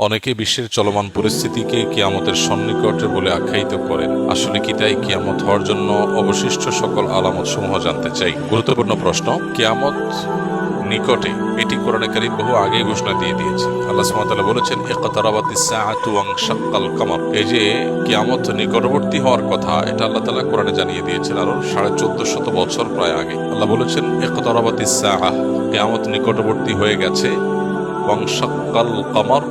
অনেকে বিশ্বের চলমান পরিস্থিতিকে কিয়ামতের সন্নিকটে বলে আখ্যায়িত করেন। আসলে কি তাই? কিয়ামত হওয়ার জন্য অবশিষ্ট সকল আলামত সমূহ জানতে চাই। গুরুত্বপূর্ণ প্রশ্ন। কিয়ামত নিকটে, এটি কোরআনে কারীম বহু আগেই ঘোষণা দিয়ে দিয়েছে। আল্লাহ সুবহানাহু ওয়া তাআলা বলেছেন, ইকতারাবাতিস সাআতু ওয়ানশাক্কাল কমর। এই যে কিয়ামত নিকটবর্তী হওয়ার কথা, এটা আল্লাহ তাআলা কোরআনে জানিয়ে দিয়েছেন আরো 1450 বছর প্রায় আগে। আল্লাহ বলেছেন, ইকতারাবাতিস সাআহ, কিয়ামত নিকটবর্তী হয়ে গেছে, ওয়ানশাক্কাল কমর,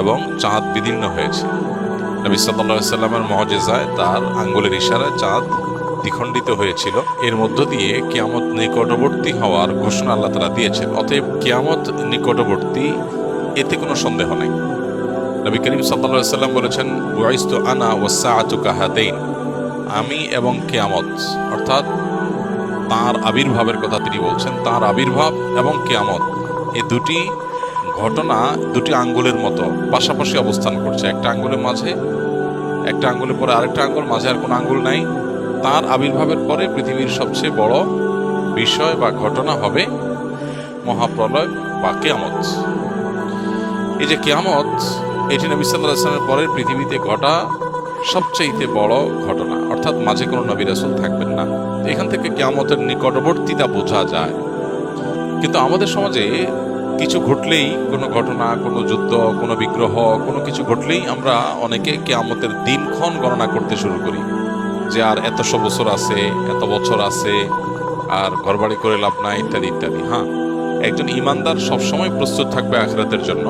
এবং চাঁদ বিদীর্ণ হয়েছে। নবী সাল্লাল্লাহু আলাইহি সাল্লামের মুআজিজায় তার আঙ্গুলের ইশারায় চাঁদ দ্বিখণ্ডিত হয়েছিল। এর মধ্য দিয়ে কিয়ামত নিকটবর্তী হওয়ার ঘোষণা আল্লাহ তাআলা দিয়েছেন। অতএব কিয়ামত নিকটবর্তী, এতে কোনো সন্দেহ নেই। নবী করিম সাল্লাল্লাহু আলাইহি সাল্লাম বলেছেন, বুইসতু আনা ওয়াস সাআতু কাহাতাইন, আমি এবং কিয়ামত, অর্থাৎ তাঁর আবির্ভাবের কথা তিনি বলছেন। তাঁর আবির্ভাব এবং কিয়ামত, এই দুটি ঘটনা দুটি আঙ্গুলের মতো পাশাপাশি অবস্থান করছে। একটা আঙ্গুলের মাঝে, একটা আঙ্গুলের পরে আরেকটা আঙ্গুল, মাঝে আর কোনো আঙ্গুল নাই। তার আবির্ভাবের পরে পৃথিবীর সবচেয়ে বড় বিষয় বা ঘটনা হবে মহাপ্রলয় বা কিয়ামত। এই যে কিয়ামত, এটি নবী সাল্লাল্লাহু আলাইহি ওয়াসাল্লামের পরে পৃথিবীতে ঘটা সবচেয়ে বড় ঘটনা, অর্থাৎ মাঝে কোনো নবী রাসূল থাকবেন না। এখান থেকে কিয়ামতের নিকটবর্তীতা বোঝা যায়। কিন্তু আমাদের সমাজে কিছু ঘটলেই, কোনো ঘটনা, কোনো যুদ্ধ, কোনো বিগ্রহ, কোনো কিছু ঘটলেই আমরা অনেকে কিয়ামতের দিনক্ষণ গণনা করতে শুরু করি, যে আর এতশো বছর আছে, এত বছর আছে, আর ঘরবাড়ি করে লাভ নাই, ইত্যাদি ইত্যাদি। হ্যাঁ, একজন ঈমানদার সবসময় প্রস্তুত থাকবে আখিরাতের জন্য।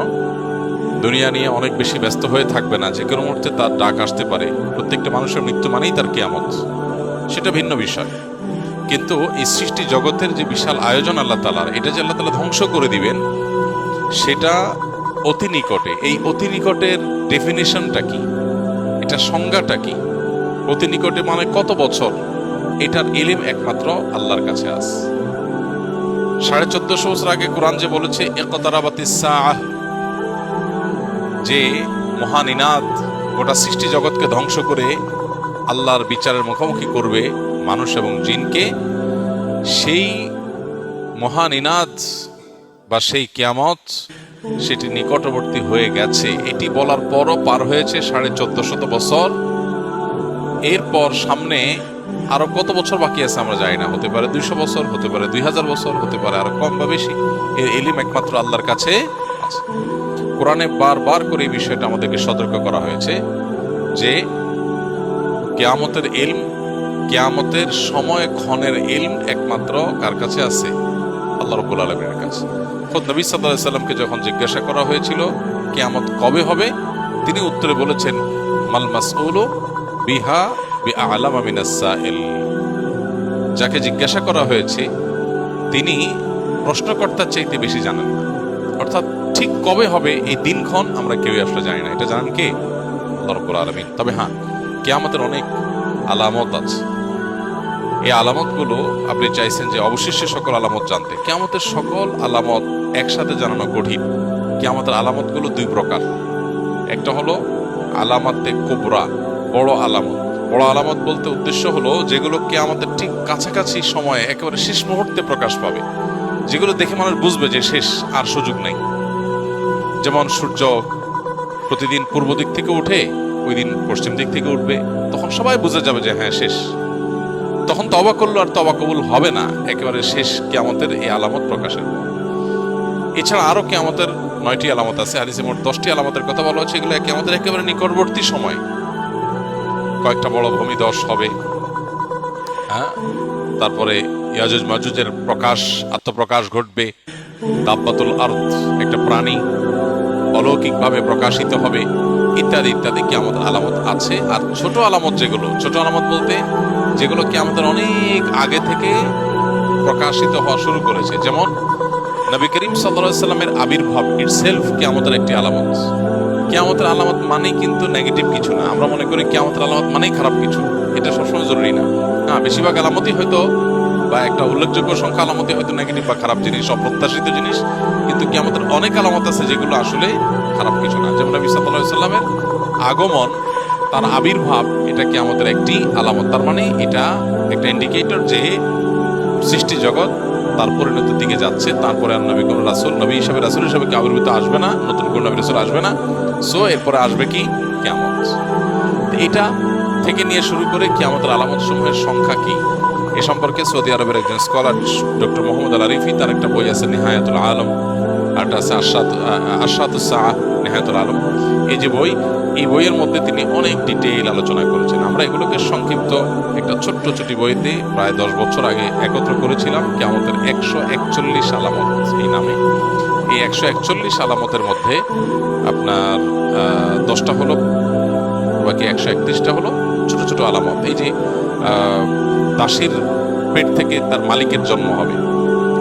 দুনিয়া নিয়ে অনেক বেশি ব্যস্ত হয়ে থাকবে না। যে কোনো মুহূর্তে তার ডাক আসতে পারে। প্রত্যেকটা মানুষের মৃত্যু মানেই তার কিয়ামত, সেটা ভিন্ন বিষয়। কিন্তু এই সৃষ্টি জগতের যে বিশাল আয়োজন আল্লাহ তাআলার, এটা যে আল্লাহ তাআলা ধ্বংস করে দিবেন, সেটা অতি নিকটে। এই অতি নিকটের ডেফিনিশনটা কি, এটা সংজ্ঞাটা কি? অতি নিকটে মানে কত বছর? এটার ইলম একমাত্র আল্লাহর কাছে আছে। 1450 বছর আগে কোরআন যে বলেছে ইকতারাবাতিস সাআহ, যে মহানিনাদ গোটা সৃষ্টি জগৎকে ধ্বংস করে আল্লাহর বিচারের মুখোমুখি করবে মানুষ এবং জিনকে, সেই মহানিনাদ বা সেই কিয়ামত, সেটি নিকটবর্তী হয়ে গেছে। এটি বলার পরও পার হয়েছে 1450 বছর। এরপর সামনে আরো কত বছর বাকি আছে আমরা জানি না। হতে পারে 200 বছর, হতে পারে 2000 বছর, হতে পারে আরো কম বা বেশি। এর ইলম একমাত্র আল্লাহর কাছে আছে। কোরআনে বারবার করে এই বিষয়টা আমাদেরকে সতর্ক করা হয়েছে যে কিয়ামতের ইলম, কিয়ামতের সময় ক্ষণের ইলম একমাত্র কার কাছে আছে? আল্লাহ রাব্বুল আলামিনের কাছে। খোদ নবী সাল্লাল্লাহু আলাইহি সাল্লামকে যখন জিজ্ঞাসা করা হয়েছিল কিয়ামত কবে হবে, তিনি উত্তরে বলেছেন, মাল মাসউলু বিহা বিআলামা মিনাস সাইল। যাকে জিজ্ঞাসা করা হয়েছে তিনি প্রশ্নকর্তার চাইতে বেশি জানেন না। অর্থাৎ ঠিক কবে হবে এই দিনক্ষণ আমরা কেউই আসলে জানি না। এটা জানেন কে? আল্লাহ রাব্বুল আলামিন। তবে হ্যাঁ, কিয়ামতের অনেক আলামত আছে। এই আলামতগুলো আপনি চাইছেন যে অবশিষ্ট সকল আলামত জানতে। কিয়ামতের সকল আলামত একসাথে জানানো কঠিন। কিয়ামতের আলামতগুলো দুই প্রকার। একটা হলো আলামাতে কুবরা, বড় আলামত। বড় আলামত বলতে উদ্দেশ্য হলো যেগুলো কিয়ামতের ঠিক কাছাকাছি সময়ে একেবারে শেষ মুহূর্তে প্রকাশ পাবে, যেগুলো দেখে মানুষ বুঝবে যে শেষ, আর সুযোগ নেই। যেমন সূর্য প্রতিদিন পূর্ব দিক থেকে উঠে, ওই দিন পশ্চিম দিক থেকে উঠবে, তখন সবাই বুঝে যাবে যে হ্যাঁ শেষ। তখন তওবা করলো আর তওবা কবুল হবে না, একেবারে শেষ কিয়ামতের এই আলামত প্রকাশের। এছাড়া আরো কিয়ামতের 9টি আলামত আছে। হাদিসে মোট 10টি আলামতের কথা বলা হচ্ছে। এগুলো কিয়ামতের একেবারে নিকটবর্তী সময়। কয়েকটা বড় ভূমিধস হবে, হ্যাঁ, তারপরে ইয়াজুজ মাজুজের প্রকাশ, আত্মপ্রকাশ ঘটবে। দাব্বাতুল আরদ, একটা প্রাণী অলৌকিকভাবে প্রকাশিত হবে, ইত্যাদি ইত্যাদি কিয়ামতের আলামত আছে। আর ছোট আলামত যেগুলো, ছোট আলামত বলতে যেগুলো কিয়ামতের অনেক আগে থেকে প্রকাশিত হওয়া শুরু করেছে, যেমন নবী করিম সাল্লাল্লাহু আলাইহি সাল্লামের আবির্ভাব ইটসেলফ কিয়ামতের একটি আলামত। কিয়ামতের আলামত মানেই কিন্তু নেগেটিভ কিছু না। আমরা মনে করি কিয়ামতের আলামত মানেই খারাপ কিছু। এটা সবসময় জরুরি না। হ্যাঁ, বেশিরভাগ আলামতই হয়তো, বা একটা উল্লেখযোগ্য সংখ্যা আলামতই হয়তো নেগেটিভ বা খারাপ জিনিস, অপ্রত্যাশিত জিনিস। কিন্তু কিয়ামতের অনেক আলামত আছে যেগুলো আসলে খারাপ কিছু না। যেমন নবী সাল্লাল্লাহু আলাইহি সাল্লামের আগমন, তার আবির্ভাব, এটা কিয়ামতের একটি আলামত। তার মানে এটা একটা ইন্ডিকেটর যে সৃষ্টি জগৎ তার পরিণতির দিকে যাচ্ছে, তারপরে আর নবী কোন রাসূল, নবী হিসাবে রাসূল হিসাবে কেউ আবির্ভূত আসবে না, নতুন কোন নবী রাসূল আসবে না। সো এরপরে আসবে কি? কিয়ামত। এটা থেকে নিয়ে শুরু করে কিয়ামতের আলামত সমূহের সংখ্যা কি, এ সম্পর্কে সৌদি আরবের একজন স্কলার ডক্টর মোহাম্মদ আল আরিফি, তার একটা বই আছে নিহায়াতুল আলম, আর আছে আশরাতুস সাআহ নিহায়াতুল আলম। এই যে বই, এই বইয়ের মধ্যে তিনি অনেক ডিটেইল আলোচনা করেছেন। আমরা এগুলোকে সংক্ষিপ্ত একটা ছোট্ট ছোটি বইতে প্রায় 10 বছর আগে একত্র করেছিলাম, কিয়ামতের 141 আলামত এই নামে। এই 141 আলামতের মধ্যে আপনার 10টা হলো, বাকি 131টা হলো ছোট ছোট আলামত। এই যে দাসীর পেট থেকে তার মালিকের জন্ম হবে,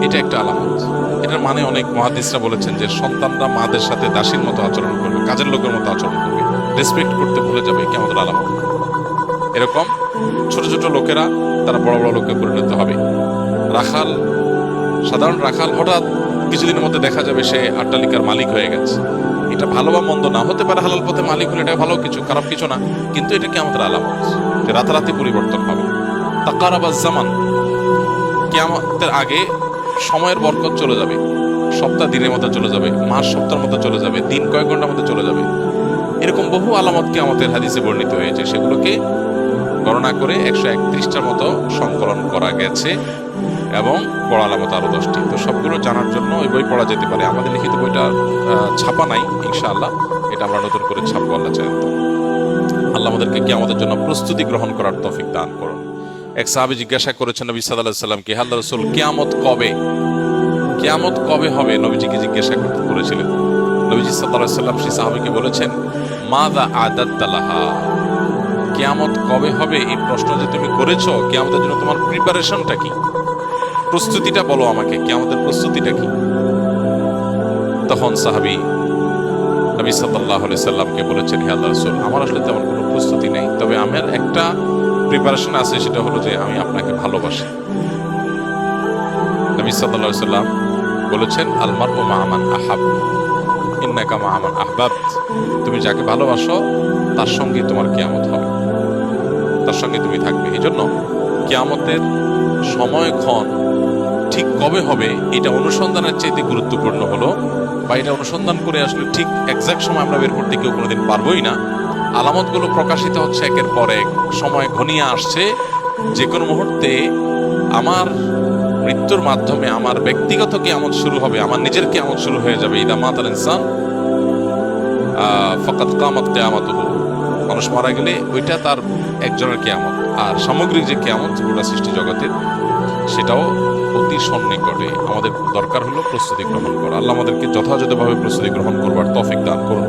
এটা একটা আলামত। এটার মানে অনেক মুহাদ্দিসরা বলেছেন যে সন্তানরা মাদের সাথে দাসীর মতো আচরণ করবে, কাজের লোকের মতো আচরণ করবে, রেসপেক্ট করতে ভুলে যাবে, কিয়ামতের আলামত। এরকম ছোট ছোট লোকেরা তারা বড় বড় লোকে পরিণত হবে। রাখাল, সাধারণ রাখাল হঠাৎ কিছুদিনের মধ্যে দেখা যাবে সে আট্টালিকার মালিক হয়ে গেছে। এটা ভালো বা মন্দ না হতে পারে, হালাল পথে মালিক হলে এটা ভালো কিছু, খারাপ কিছু না, কিন্তু এটা কিয়ামতের আলামত যে রাতারাতি পরিবর্তন হবে। তাকারাবাজ জামান, কিয়ামতের আগে সময়ের বরকত চলে যাবে, সপ্তাহ দিনের মধ্যে চলে যাবে, মাস সপ্তাহের মধ্যে চলে যাবে, দিন কয়েক ঘন্টার মধ্যে চলে যাবে। এরকম বহু আলামত কিয়ামতের হাদিসে বর্ণিত হয়েছে, সেগুলোকে গণনা করে 131টার মতো সংকলন করা গেছে, এবং বড় আলামত আরো 10টি। তো সবগুলো জানার জন্য ওই বই পড়া যেতে পারে। আমাদের লিখিত বইটা ছাপা নাই, ইনশাআল্লাহ এটা আমরা নতুন করে ছাপবো আল্লাহ চাই তো। আল্লাহ আমাদেরকে কিয়ামতের জন্য প্রস্তুতি গ্রহণ করার তৌফিক দান করুন। এক সাহাবী জিজ্ঞাসা করেছেন নবী সাল্লাল্লাহু আলাইহি সাল্লামকে, হে আল্লাহর রাসূল, কিয়ামত কবে, কিয়ামত কবে হবে? নবীজিকে জিজ্ঞাসা করেছিলেন। নবীজি সাল্লাল্লাহু আলাইহি সাল্লাম সেই সাহাবীকে বলেছেন, মাযা আদাত্তা লাহা, কিয়ামত কবে হবে এই প্রশ্ন যে তুমি করেছো, কিয়ামতের জন্য তোমার প্রিপারেশনটা কি, প্রস্তুতিটা বলো আমাকে, কিয়ামতের প্রস্তুতিটা কি? তখন সাহাবী নবী সাল্লাল্লাহু আলাইহি সাল্লামকে বলেছেন, হে আল্লাহর রাসূল, আমার আসলে তেমন কোনো প্রস্তুতি নেই, তবে আমার একটা প্রিপারেশন আছে, সেটা হলো যে আমি আপনাকে ভালোবাসি। নবী সাল্লাল্লাহু আলাইহি সাল্লাম বলেছেন, আল মারউ মা মান আহাব ইন্নাকা মা মান আহবাবত, তুমি যাকে ভালোবাসো তার সঙ্গে তোমার কিয়ামত হবে, তার সঙ্গে তুমি থাকবে। এই জন্য কিয়ামতের সময়ক্ষণ ঠিক কবে হবে এটা অনুসন্ধানের চাইতে গুরুত্বপূর্ণ হলো, বা এটা অনুসন্ধান করে আসলে ঠিক এক্সাক্ট সময় আমরা বের করতে কেউ কোনোদিন পারবোই না। আলামতগুলো প্রকাশিত হচ্ছে একের পর এক, সময় ঘনিয়ে আসছে। যে কোনো মুহূর্তে আমার মৃত্যুর মাধ্যমে আমার ব্যক্তিগত কিয়ামত শুরু হবে, আমার নিজের কিয়ামত শুরু হয়ে যাবে। ইদা মাতাল ইনসান ফাকাদ কামাত কিয়ামাতুহু, মানুষ মারা গেলে ওইটা তার একজনের কিয়ামত। আর সামগ্রিক যে কিয়ামত গোটা সৃষ্টি জগতের, সেটাও অতি সন্নিকটে। আমাদের দরকার হলো প্রস্তুতি গ্রহণ করা। আল্লাহ আমাদেরকে যথাযথভাবে প্রস্তুতি গ্রহণ করবার তৌফিক দান করুন।